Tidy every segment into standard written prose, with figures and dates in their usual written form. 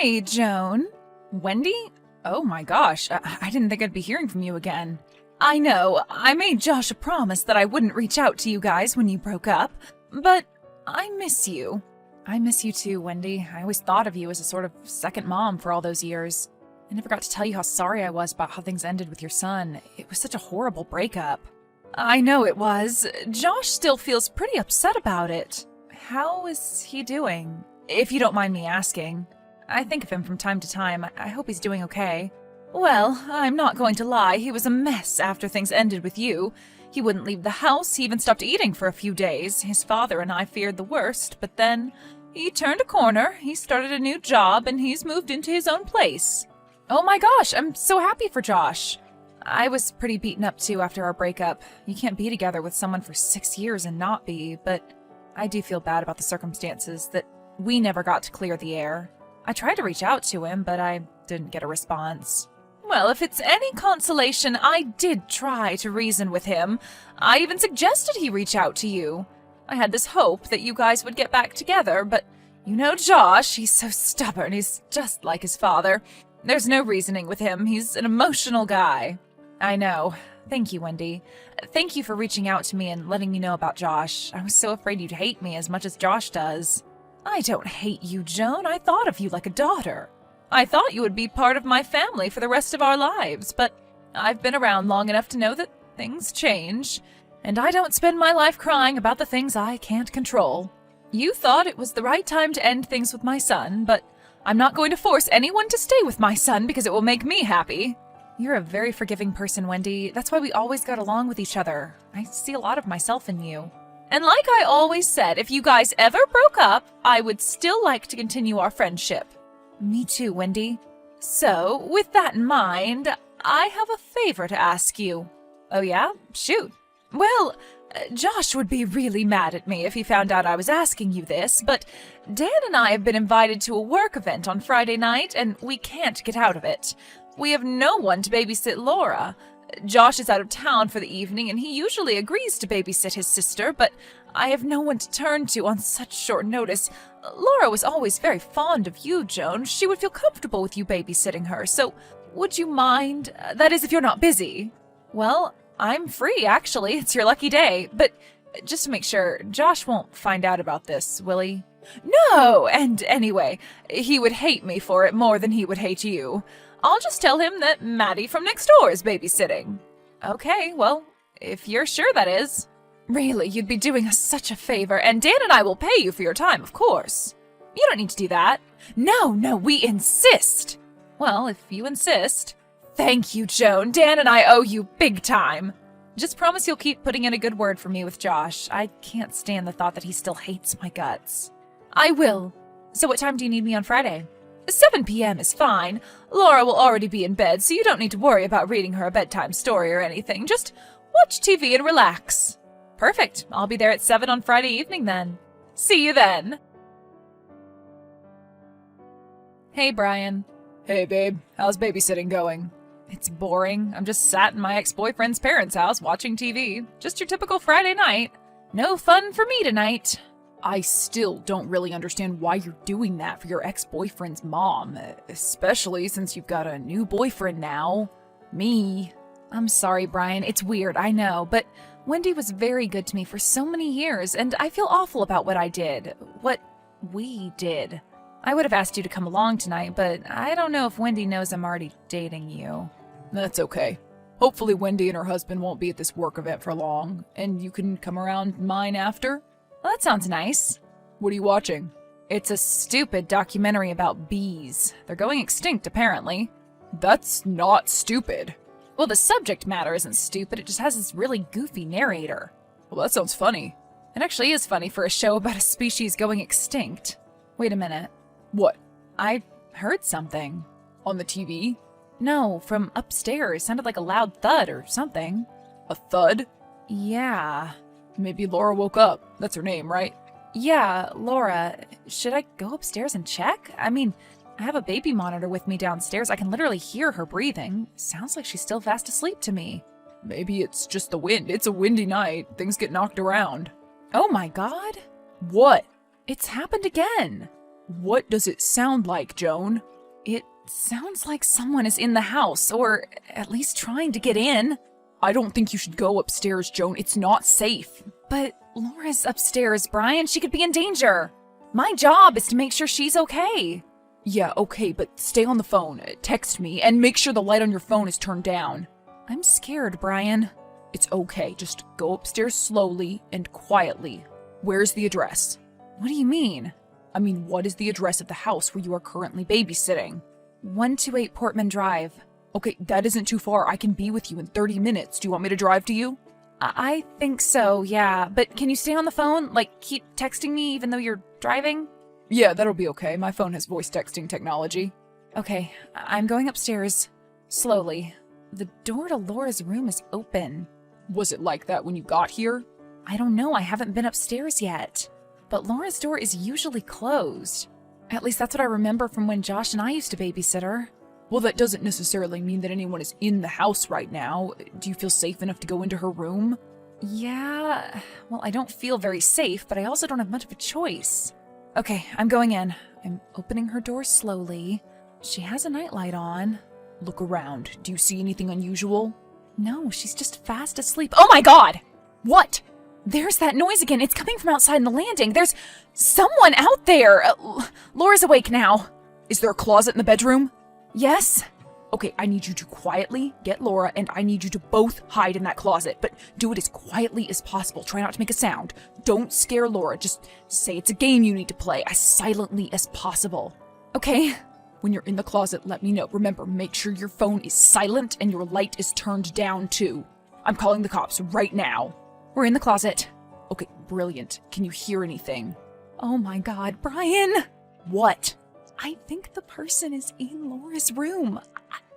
Hey, Joan. Wendy? Oh my gosh, I didn't think I'd be hearing from you again. I know, I made Josh a promise that I wouldn't reach out to you guys when you broke up, but I miss you. I miss you too, Wendy. I always thought of you as a sort of second mom for all those years. I never got to tell you how sorry I was about how things ended with your son. It was such a horrible breakup. I know it was. Josh still feels pretty upset about it. How is he doing? If you don't mind me asking. I think of him from time to time. I hope he's doing okay. Well, I'm not going to lie. He was a mess after things ended with you. He wouldn't leave the house. He even stopped eating for a few days. His father and I feared the worst, but then he turned a corner. He started a new job, and he's moved into his own place. Oh my gosh, I'm so happy for Josh. I was pretty beaten up too after our breakup. You can't be together with someone for 6 years and not be, but I do feel bad about the circumstances, that we never got to clear the air. I tried to reach out to him, but I didn't get a response. Well, if it's any consolation, I did try to reason with him. I even suggested he reach out to you. I had this hope that you guys would get back together, but you know Josh, he's so stubborn. He's just like his father. There's no reasoning with him. He's an emotional guy. I know. Thank you, Wendy. Thank you for reaching out to me and letting me know about Josh. I was so afraid you'd hate me as much as Josh does. I don't hate you, Joan. I thought of you like a daughter. I thought you would be part of my family for the rest of our lives, but I've been around long enough to know that things change, and I don't spend my life crying about the things I can't control. You thought it was the right time to end things with my son, but I'm not going to force anyone to stay with my son because it will make me happy. You're a very forgiving person, Wendy. That's why we always got along with each other. I see a lot of myself in you. And like I always said, if you guys ever broke up, I would still like to continue our friendship. Me too, Wendy. So, with that in mind, I have a favor to ask you. Oh yeah? Shoot. Well, Josh would be really mad at me if he found out I was asking you this, but Dan and I have been invited to a work event on Friday night, and we can't get out of it. We have no one to babysit Laura. Josh is out of town for the evening, and he usually agrees to babysit his sister, but I have no one to turn to on such short notice. Laura was always very fond of you, Joan. She would feel comfortable with you babysitting her, so would you mind? That is, if you're not busy. Well, I'm free, actually. It's your lucky day. But just to make sure, Josh won't find out about this, will he? No! And anyway, he would hate me for it more than he would hate you. I'll just tell him that Maddie from next door is babysitting. Okay, well, if you're sure that is. Really, you'd be doing us such a favor, and Dan and I will pay you for your time, of course. You don't need to do that. No, we insist. Well, if you insist. Thank you, Joan. Dan and I owe you big time. Just promise you'll keep putting in a good word for me with Josh. I can't stand the thought that he still hates my guts. I will. So what time do you need me on Friday? 7 p.m. is fine. Laura will already be in bed, so you don't need to worry about reading her a bedtime story or anything. Just watch TV and relax. Perfect. I'll be there at 7 on Friday evening then. See you then. Hey, Brian. Hey, babe. How's babysitting going? It's boring. I'm just sat in my ex-boyfriend's parents' house watching TV. Just your typical Friday night. No fun for me tonight. I still don't really understand why you're doing that for your ex-boyfriend's mom, especially since you've got a new boyfriend now. Me. I'm sorry, Brian. It's weird, I know, but Wendy was very good to me for so many years, and I feel awful about what I did. What we did. I would have asked you to come along tonight, but I don't know if Wendy knows I'm already dating you. That's okay. Hopefully Wendy and her husband won't be at this work event for long, and you can come around mine after? Well, that sounds nice. What are you watching? It's a stupid documentary about bees. They're going extinct, apparently. That's not stupid. Well, the subject matter isn't stupid, it just has this really goofy narrator. Well, that sounds funny. It actually is funny for a show about a species going extinct. Wait a minute. What? I heard something. On the TV? No, from upstairs. Sounded like a loud thud or something. A thud? Yeah. Maybe Laura woke up. That's her name, right? Yeah, Laura. Should I go upstairs and check? I mean, I have a baby monitor with me downstairs. I can literally hear her breathing. Sounds like she's still fast asleep to me. Maybe it's just the wind. It's a windy night. Things get knocked around. Oh my god. What? It's happened again. What does it sound like, Joan? It sounds like someone is in the house, or at least trying to get in. I don't think you should go upstairs, Joan. It's not safe. But Laura's upstairs, Brian. She could be in danger. My job is to make sure she's okay. Yeah, okay, but stay on the phone. Text me, and make sure the light on your phone is turned down. I'm scared, Brian. It's okay. Just go upstairs slowly and quietly. Where's the address? What do you mean? I mean, what is the address of the house where you are currently babysitting? 128 Portman Drive. Okay, that isn't too far. I can be with you in 30 minutes. Do you want me to drive to you? I think so, yeah. But can you stay on the phone? Like, keep texting me even though you're driving? Yeah, that'll be okay. My phone has voice texting technology. Okay, I'm going upstairs. Slowly. The door to Laura's room is open. Was it like that when you got here? I don't know. I haven't been upstairs yet. But Laura's door is usually closed. At least that's what I remember from when Josh and I used to babysit her. Well, that doesn't necessarily mean that anyone is in the house right now. Do you feel safe enough to go into her room? Yeah, well, I don't feel very safe, but I also don't have much of a choice. Okay, I'm going in. I'm opening her door slowly. She has a nightlight on. Look around. Do you see anything unusual? No, she's just fast asleep. Oh my God! What? There's that noise again. It's coming from outside in the landing. There's someone out there. Laura's awake now. Is there a closet in the bedroom? Yes. Okay, I need you to quietly get Laura, and I need you to both hide in that closet, but do it as quietly as possible. Try not to make a sound. Don't scare Laura. Just say it's a game you need to play as silently as possible. Okay. When you're in the closet, let me know. Remember, make sure your phone is silent and your light is turned down too. I'm calling the cops right now. We're in the closet. Okay, brilliant. Can you hear anything? Oh my God, Brian! What? I think the person is in Laura's room.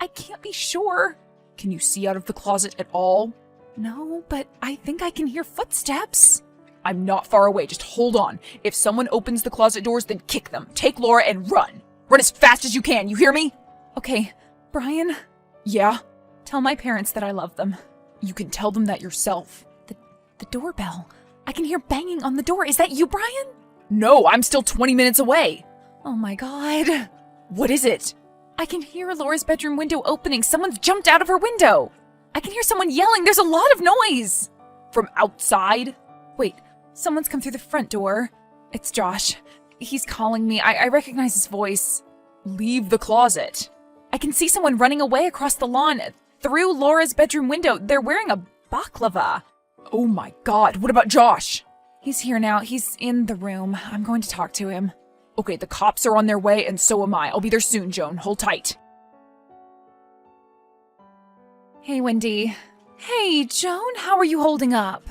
I can't be sure. Can you see out of the closet at all? No, but I think I can hear footsteps. I'm not far away. Just hold on. If someone opens the closet doors, then kick them. Take Laura and run. Run as fast as you can. You hear me? Okay, Brian? Yeah? Tell my parents that I love them. You can tell them that yourself. The doorbell. I can hear banging on the door. Is that you, Brian? No, I'm still 20 minutes away. Oh my God. What is it? I can hear Laura's bedroom window opening. Someone's jumped out of her window. I can hear someone yelling. There's a lot of noise. From outside? Wait, someone's come through the front door. It's Josh. He's calling me. I recognize his voice. Leave the closet. I can see someone running away across the lawn through Laura's bedroom window. They're wearing a baklava. Oh my God, what about Josh? He's here now. He's in the room. I'm going to talk to him. Okay, the cops are on their way, and so am I. I'll be there soon, Joan. Hold tight. Hey, Wendy. Hey, Joan, how are you holding up?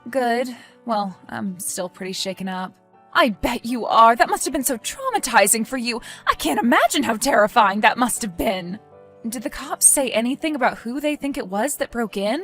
Good. Well, I'm still pretty shaken up. I bet you are. That must have been so traumatizing for you. I can't imagine how terrifying that must have been. Did the cops say anything about who they think it was that broke in?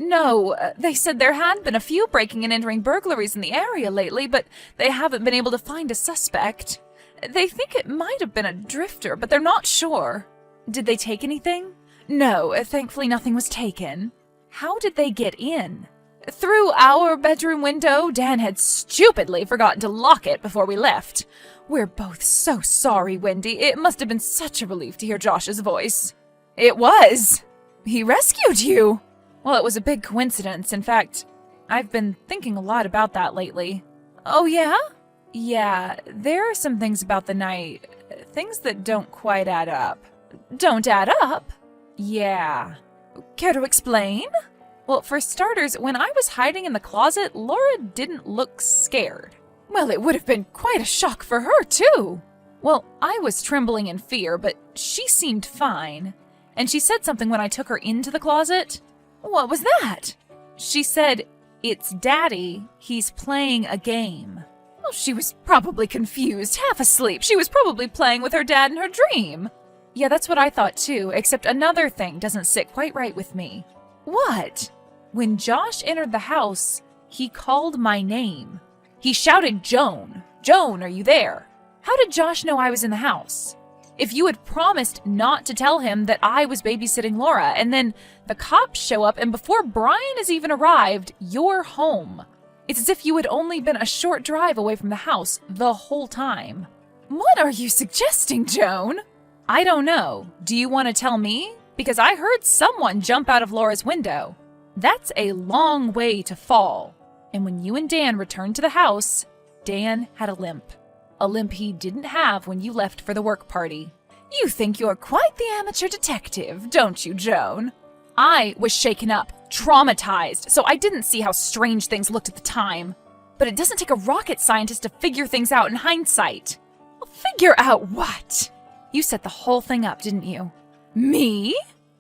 No, they said there had been a few breaking and entering burglaries in the area lately, but they haven't been able to find a suspect. They think it might have been a drifter, but they're not sure. Did they take anything? No, thankfully nothing was taken. How did they get in? Through our bedroom window. Dan had stupidly forgotten to lock it before we left. We're both so sorry, Wendy. It must have been such a relief to hear Josh's voice. It was. He rescued you. Well, it was a big coincidence. In fact, I've been thinking a lot about that lately. Oh, yeah? Yeah, there are some things about the night. Things that don't quite add up. Don't add up? Yeah. Care to explain? Well, for starters, when I was hiding in the closet, Laura didn't look scared. Well, it would have been quite a shock for her, too. Well, I was trembling in fear, but she seemed fine. And she said something when I took her into the closet. What was that? She said, "It's Daddy. He's playing a game." Well, she was probably confused, half asleep. She was probably playing with her dad in her dream. Yeah, that's what I thought too, except another thing doesn't sit quite right with me. What? When Josh entered the house, he called my name. He shouted, "Joan! Joan, are you there?" How did Josh know I was in the house? If you had promised not to tell him that I was babysitting Laura, and then the cops show up, and before Brian has even arrived, you're home. It's as if you had only been a short drive away from the house the whole time. What are you suggesting, Joan? I don't know. Do you want to tell me? Because I heard someone jump out of Laura's window. That's a long way to fall. And when you and Dan returned to the house, Dan had a limp. A limp he didn't have when you left for the work party. You think you're quite the amateur detective, don't you, Joan? I was shaken up, traumatized, so I didn't see how strange things looked at the time. But it doesn't take a rocket scientist to figure things out in hindsight. Figure out what? You set the whole thing up, didn't you? Me?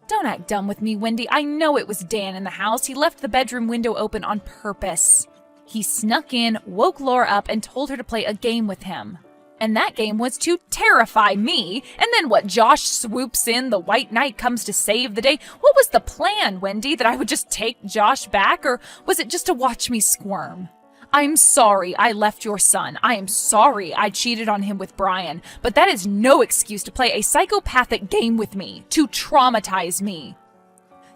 Don't act dumb with me, Wendy. I know it was Dan in the house. He left the bedroom window open on purpose. He snuck in, woke Laura up, and told her to play a game with him. And that game was to terrify me. And then what, Josh swoops in, the white knight comes to save the day? What was the plan, Wendy? That I would just take Josh back? Or was it just to watch me squirm? I'm sorry I left your son. I am sorry I cheated on him with Brian. But that is no excuse to play a psychopathic game with me, to traumatize me.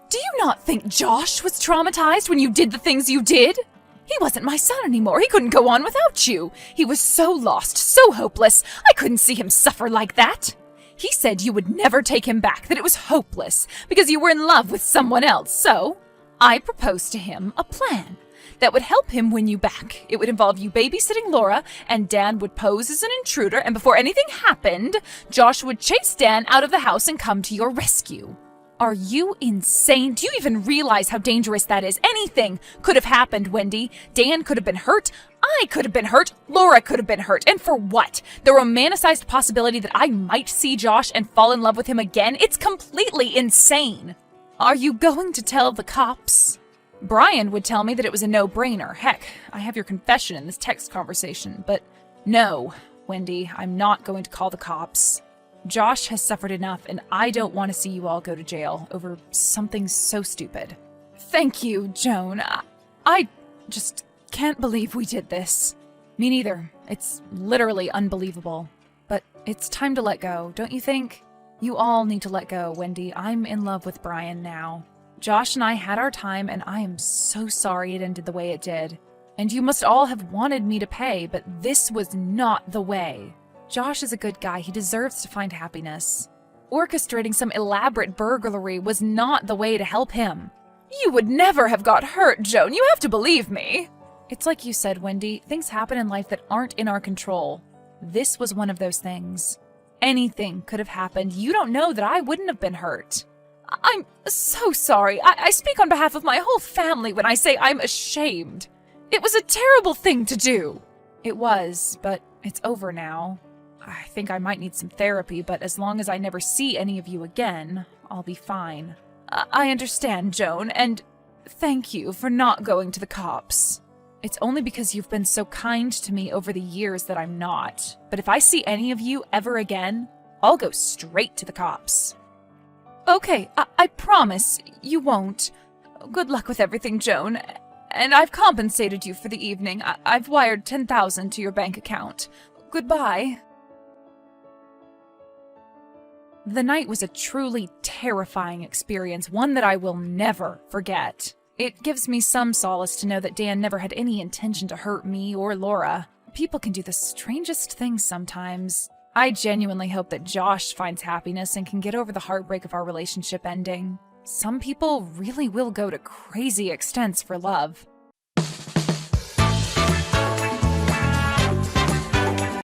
Do you not think Josh was traumatized when you did the things you did? He wasn't my son anymore. He couldn't go on without you. He was so lost, so hopeless. I couldn't see him suffer like that. He said you would never take him back, that it was hopeless, because you were in love with someone else. So I proposed to him a plan that would help him win you back. It would involve you babysitting Laura, and Dan would pose as an intruder, and before anything happened, Josh would chase Dan out of the house and come to your rescue. Are you insane? Do you even realize how dangerous that is? Anything could have happened, Wendy. Dan could have been hurt. I could have been hurt. Laura could have been hurt. And for what? The romanticized possibility that I might see Josh and fall in love with him again? It's completely insane. Are you going to tell the cops? Brian would tell me that it was a no-brainer. Heck, I have your confession in this text conversation. But no, Wendy, I'm not going to call the cops. Josh has suffered enough, and I don't want to see you all go to jail over something so stupid. Thank you, Joan. I just can't believe we did this. Me neither. It's literally unbelievable. But it's time to let go, don't you think? You all need to let go, Wendy. I'm in love with Brian now. Josh and I had our time, and I am so sorry it ended the way it did. And you must all have wanted me to pay, but this was not the way. Josh is a good guy. He deserves to find happiness. Orchestrating some elaborate burglary was not the way to help him. You would never have got hurt, Joan. You have to believe me. It's like you said, Wendy. Things happen in life that aren't in our control. This was one of those things. Anything could have happened. You don't know that I wouldn't have been hurt. I'm so sorry. I speak on behalf of my whole family when I say I'm ashamed. It was a terrible thing to do. It was, but it's over now. I think I might need some therapy, but as long as I never see any of you again, I'll be fine. I understand, Joan, and thank you for not going to the cops. It's only because you've been so kind to me over the years that I'm not. But if I see any of you ever again, I'll go straight to the cops. Okay, I promise you won't. Good luck with everything, Joan. And I've compensated you for the evening. I've wired $10,000 to your bank account. Goodbye. The night was a truly terrifying experience, one that I will never forget. It gives me some solace to know that Dan never had any intention to hurt me or Laura. People can do the strangest things sometimes. I genuinely hope that Josh finds happiness and can get over the heartbreak of our relationship ending. Some people really will go to crazy extents for love.